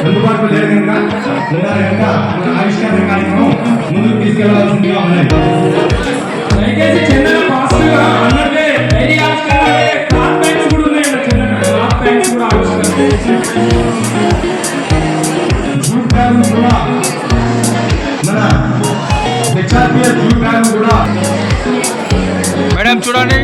అందుబాటులో లేరు కనుక ఆవిష్కరణ కార్యక్రమం ముందుకు తీసుకెళ్లవలసిందిగా ఉన్నాయి. దయచేసి చిన్న ఫాస్ట్గా అన్నట్టే డైరీ ఆవిష్కరణ క్లాత్ బ్యాగ్స్ కూడా ఉన్నాయండి. చిన్న క్లాత్ బ్యాగ్స్ కూడా ఆవిష్కరణ జూట్ బ్యాగ్ కూడా మన హెచ్ఆర్పిఎస్ జూట్ బ్యాగ్ కూడా మేడం చూడండి.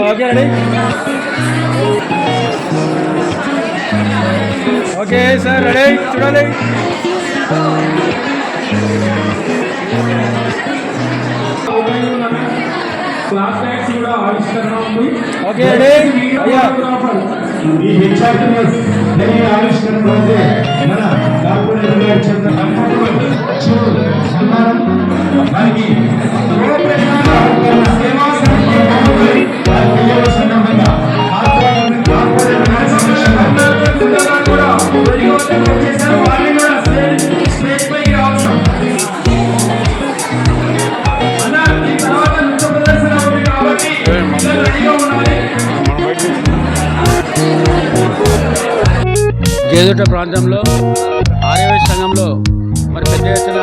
ఓకే ఓకే సార్ రెడీ చూడాలి. క్లాస్ బ్యాగ్స్ కూడా ఆవిష్కరణ ఉంది. Okay ready. ఈ హెచ్ఆర్టీఎస్ ఆవిష్కరణ అయితే మన కార్పొరేటర్ గారు సన్మానం దానికి సేవా సంబంధంగా జేదుట ప్రాంతంలో ఆర్యవైశ్య సంఘంలో మరి పెద్ద ఎత్తున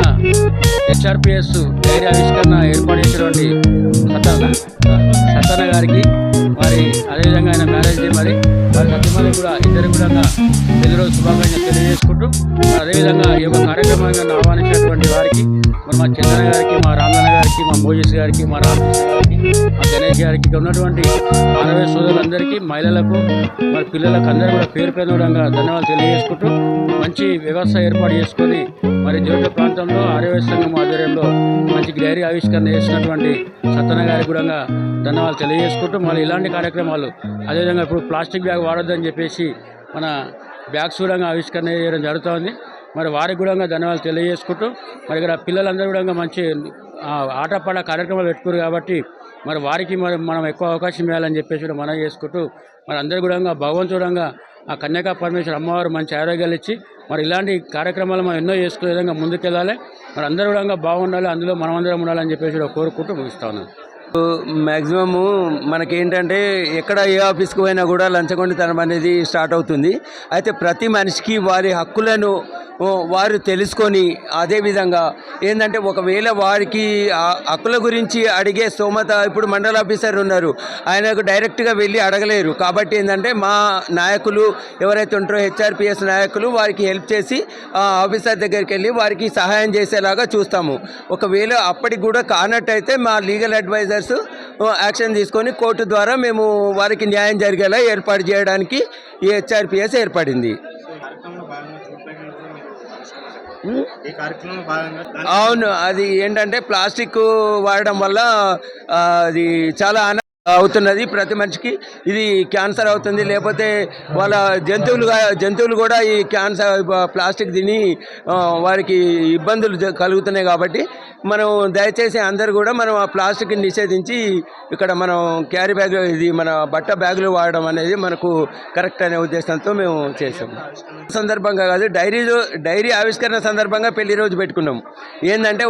హెచ్ఆర్పిఎస్ డైరీ ఆవిష్కరణ ఏర్పాటు చేసినటువంటి సత్తన్న గారికి మరి అదేవిధంగా ఆయన మ్యారేజ్ డే మరి సత్యమల్లి కూడా ఇద్దరు కూడా పెళ్లి రోజు శుభాకాంక్షలు తెలియజేసుకుంటూ అదేవిధంగా ఈ యొక్క కార్యక్రమాన్ని ఆహ్వానించినటువంటి వారికి మరి మా చందన గారికి, మా రామదన్న గారికి, మా మోజెస్ గారికి, మా రామకృష్ణ గారికి, మా గణేష్ గారికి, ఇక్కడ ఉన్నటువంటి ఆర్యవైశ్య సోదరులందరికీ, మహిళలకు మరి పిల్లలకు అందరూ కూడా పేరు విధంగా ధన్యవాదాలు తెలియజేసుకుంటూ మంచి వ్యవస్థ ఏర్పాటు చేసుకొని మరి జోట ప్రాంతంలో ఆర్యవైశ్య సంఘం ఆధ్వర్యంలో మంచి డైరీ ఆవిష్కరణ చేసినటువంటి సత్తన్న గారికి కూడా ధన్యవాదాలు తెలియజేసుకుంటూ మళ్ళీ ఇలాంటి కార్యక్రమాలు అదేవిధంగా ఇప్పుడు ప్లాస్టిక్ బ్యాగ్ వాడొద్దని చెప్పేసి మన బ్యాగ్స్ కూడా ఆవిష్కరణ చేయడం జరుగుతుంది. మరి వారికి కూడా ధన్యవాదాలు తెలియజేసుకుంటూ మరి ఇక్కడ పిల్లలందరూ కూడా మంచి ఆటపాట కార్యక్రమాలు పెట్టుకున్నారు కాబట్టి మరి వారికి మరి మనం ఎక్కువ అవకాశం ఇవ్వాలని చెప్పేసి కూడా మనం చేసుకుంటూ మరి అందరూ కూడా భగవంతుడంగా ఆ కన్యకా పరమేశ్వర అమ్మవారు మంచి ఆరోగ్యాలు ఇచ్చి మరి ఇలాంటి కార్యక్రమాలు మనం ఎన్నో చేసుకునే విధంగా ముందుకెళ్ళాలి. మరి అందరూ కూడా బాగుండాలి, అందులో మనమందరం ఉండాలని చెప్పేసి కూడా కోరుకుంటూ ముగిస్తా ఉన్నాను. మ్యాక్సిమము మనకేంటంటే ఎక్కడ ఏ ఆఫీస్కి పోయినా కూడా లంచగొండితనం అనేది స్టార్ట్ అవుతుంది. అయితే ప్రతి మనిషికి వారి హక్కులను వారు తెలుసుకొని అదేవిధంగా ఏంటంటే ఒకవేళ వారికి హక్కుల గురించి అడిగే స్తోమత ఇప్పుడు మండల ఆఫీసర్ ఉన్నారు, ఆయనకు డైరెక్ట్గా వెళ్ళి అడగలేరు. కాబట్టి ఏంటంటే మా నాయకులు ఎవరైతే ఉంటారో హెచ్ఆర్పిఎస్ నాయకులు వారికి హెల్ప్ చేసి ఆఫీసర్ దగ్గరికి వెళ్ళి వారికి సహాయం చేసేలాగా చూస్తాము. ఒకవేళ అప్పటికి కూడా కానట్టయితే మా లీగల్ అడ్వైజర్స్ యాక్షన్ తీసుకొని కోర్టు ద్వారా మేము వారికి న్యాయం జరిగేలా ఏర్పాటు చేయడానికి ఈ హెచ్ఆర్పిఎస్ ఏర్పడింది. అవును, అది ఏంటంటే ప్లాస్టిక్ వాడడం వల్ల అది చాలా అవుతున్నది. ప్రతి మనిషికి ఇది క్యాన్సర్ అవుతుంది, లేకపోతే వాళ్ళ జంతువులు కూడా ఈ క్యాన్సర్ ప్లాస్టిక్ తిని వారికి ఇబ్బందులు కలుగుతున్నాయి. కాబట్టి మనం దయచేసి అందరూ కూడా మనం ఆ ప్లాస్టిక్ని నిషేధించి ఇక్కడ మనం క్యారీ బ్యాగ్ ఇది మన బట్ట బ్యాగులు వాడడం అనేది మనకు కరెక్ట్ అనే ఉద్దేశంతో మేము చేసాము. సందర్భంగా కాదు, డైరీ ఆవిష్కరణ సందర్భంగా పెళ్లి రోజు పెట్టుకున్నాం.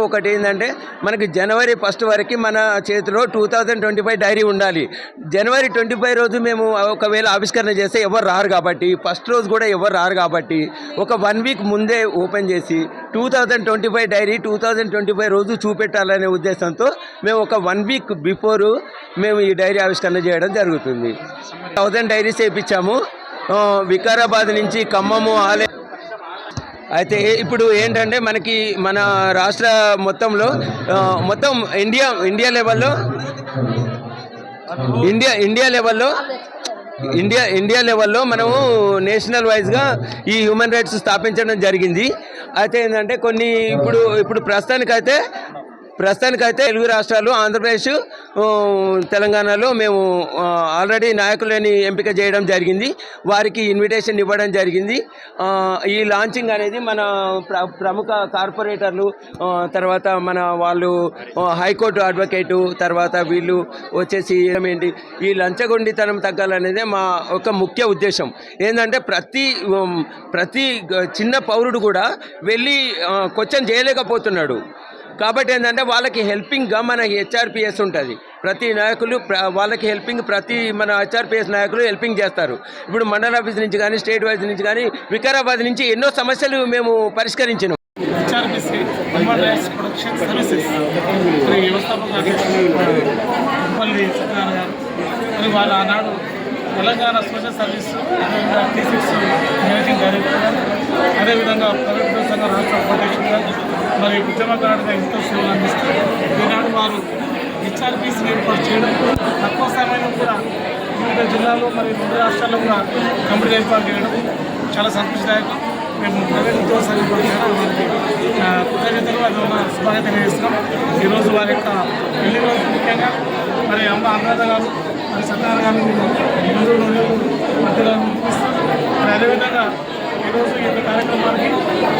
ఒకటి ఏంటంటే మనకి జనవరి 1 వరకు మన చేతిలో 2025 డైరీ ఉండాలి. జనవరి 25 రోజు మేము ఒకవేళ ఆవిష్కరణ చేస్తే ఎవరు రారు కాబట్టి, ఫస్ట్ రోజు కూడా ఎవరు రారు కాబట్టి ఒక 1 వీక్ ముందే ఓపెన్ చేసి 2025 డైరీ 2025 రోజు చూపెట్టాలనే ఉద్దేశంతో మేము ఒక 1 వీక్ బిఫోరు మేము ఈ డైరీ ఆవిష్కరణ చేయడం జరుగుతుంది. 1000 డైరీస్ వేయించాము. వికారాబాద్ నుంచి ఖమ్మము అయితే ఇప్పుడు ఏంటంటే మనకి మన రాష్ట్ర మొత్తంలో మొత్తం ఇండియా లెవెల్లో మనము నేషనల్ వైజ్గా ఈ హ్యూమన్ రైట్స్ స్థాపించడం జరిగింది. అయితే ఏంటంటే కొన్ని ఇప్పుడు ప్రస్తుతానికైతే తెలుగు రాష్ట్రాలు, ఆంధ్రప్రదేశ్, తెలంగాణలో మేము ఆల్రెడీ నాయకులని ఎంపిక చేయడం జరిగింది. వారికి ఇన్విటేషన్ ఇవ్వడం జరిగింది. ఈ లాంచింగ్ అనేది మన ప్రముఖ కార్పొరేటర్లు, తర్వాత మన వాళ్ళు హైకోర్టు అడ్వకేటు, తర్వాత వీళ్ళు వచ్చేసి ఏంటి ఈ లంచగొండితనం తగ్గాలనేదే మా ఒక ముఖ్య ఉద్దేశం. ఏంటంటే ప్రతి చిన్న పౌరుడు కూడా వెళ్ళి క్వశ్చన్ చేయలేకపోతున్నాడు. కాబట్టి ఏంటంటే వాళ్ళకి హెల్పింగ్గా మన హెచ్ఆర్పిఎస్ ఉంటుంది. ప్రతి నాయకులు వాళ్ళకి మన హెచ్ఆర్పిఎస్ నాయకులు హెల్పింగ్ చేస్తారు. ఇప్పుడు మండల ఆఫీస్ నుంచి కానీ, స్టేట్ వైజ్ నుంచి కానీ, వికారాబాద్ నుంచి ఎన్నో సమస్యలు మేము పరిష్కరించినాం. హెచ్ఆర్పిసి హ్యూమన్ రైట్స్ ప్రొటెక్షన్ సర్వీసెస్ వ్యవస్థాపక మరి వాళ్ళ ఆనాడు తెలంగాణ సోషల్ సర్వీస్, అదేవిధంగా T6 మేనేజింగ్ డైరెక్టర్, అదేవిధంగా ప్రైవేట్ సంఘ రాష్ట్ర ఉపాధ్యక్షులుగా మరి ఉద్యమకారుడిగా ఎంతో సేవలు అందిస్తారు. ఈనాడు వారు హెచ్ఆర్పిసిని ఏర్పాటు చేయడం, తక్కువ సమయంలో కూడా వివిధ జిల్లాల్లో మరి 2 రాష్ట్రాల్లో కూడా కంపెనీ ఏర్పాటు చేయడం చాలా సంతోషదాయకం. మేము ప్రైవేట్ ఉద్యోగ సంఘం వారికి కృతజ్ఞతలు, అది ఉన్న శుభాకాంక్షలు తెలియజేస్తున్నాం. ఈరోజు వారి యొక్క పెళ్లి రోజు ముఖ్యంగా మరి అమ్మ అనురాధ గారు, మరి సత్యనారాయణ గారు మధ్యలో మరి అదేవిధంగా ఈరోజు ఈ యొక్క కార్యక్రమానికి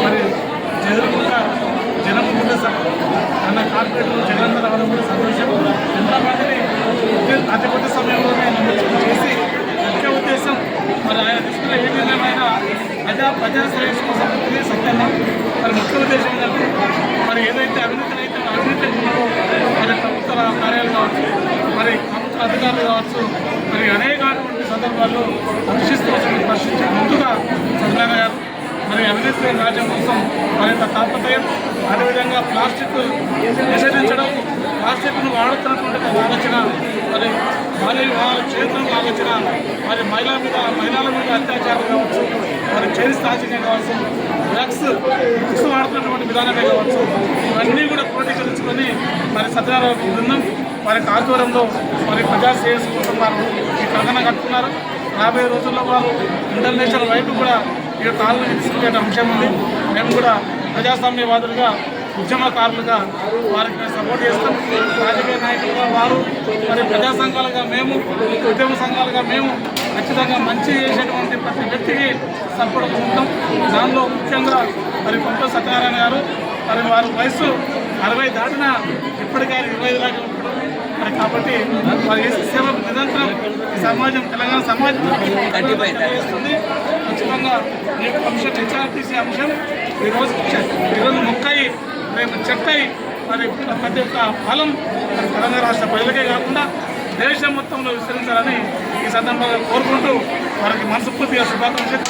మరి జనం ముందు అన్న కార్పొరేట్లు జగన్ రావడం కూడా సంతోషం. ఎంతమందిని అతి కొద్ది సమయంలోనే నిమజ్జనం చేసి ముఖ్య ఉద్దేశం మరి ఆయన తీసుకున్న ఏ నిర్ణయమైనా ప్రజా శ్రేయస్సు కోసం సత్యన్న మరి ముఖ్య ఉద్దేశం ఏంటంటే మరి ఏదైతే అవినీతి ఉన్నారో మరి ప్రభుత్వ కార్యాలు కావచ్చు, మరి ప్రభుత్వ అధికారులు కావచ్చు, మరి అనేకటువంటి సందర్భాల్లో పరిశీలించే ముందుగా సత్యనారాయణ గారు మరి అవినీతి రాజ్యం కోసం వారి యొక్క తాపత్రయం, అదేవిధంగా ప్లాస్టిక్ నిషేధించడం, ప్లాస్టిక్ను వాడుతున్నటువంటి ఆలోచన, మరి బాల్య వివాహాలు చేయడం ఆలోచన, మరి మహిళల మీద అత్యాచారం కావచ్చు, మరి చైల్డ్ స్టార్చింగ్ కావచ్చు, డ్రగ్స్ వాడుతున్నటువంటి విధానమే కావచ్చు, ఇవన్నీ కూడా క్రోడీకరించుకొని మరి సత్యనారాయణ బృందం వారి ఆధ్వర్యంలో మరి ప్రజా శ్రేయస్సు కోసం వారు ఈ కంకణం కట్టుకున్నారు. రాబోయే రోజుల్లో వారు ఇంటర్నేషనల్ వైపు కూడా ఈ కాలను తీసుకునే అంశం ఉంది. మేము కూడా ప్రజాస్వామ్యవాదులుగా, ఉద్యమకారులుగా వారికి సపోర్ట్ చేస్తాం. రాజకీయ నాయకులుగా వారు, మరి ప్రజా సంఘాలుగా మేము, ఉద్యమ సంఘాలుగా మేము ఖచ్చితంగా మంచి చేసేటువంటి ప్రతి వ్యక్తికి సపోర్ట్ ఉంటాం. దానిలో ముఖ్యంగా మరి కొంత సత్యనారాయణ గారు మరి వారి వయసు 60 దాటినా ఇప్పటికే 25 దాకా ఉంటాడు. మరి కాబట్టి వారి చేసే సేవ నిరంతరం సమాజం, తెలంగాణ సమాజం చేస్తుంది. ఖచ్చితంగా ఈ అంశం హెచ్ఆర్పిసి అంశం ఈరోజు మొక్కయి రేపు చెట్టయి మరి ప్రతి ఒక్క ఫలం మరి తెలంగాణ రాష్ట్ర ప్రజలకే కాకుండా దేశం మొత్తంలో విస్తరించాలని ఈ సందర్భంగా కోరుకుంటూ వారికి మనస్ఫూర్తిగా శుభాకాంక్షలు.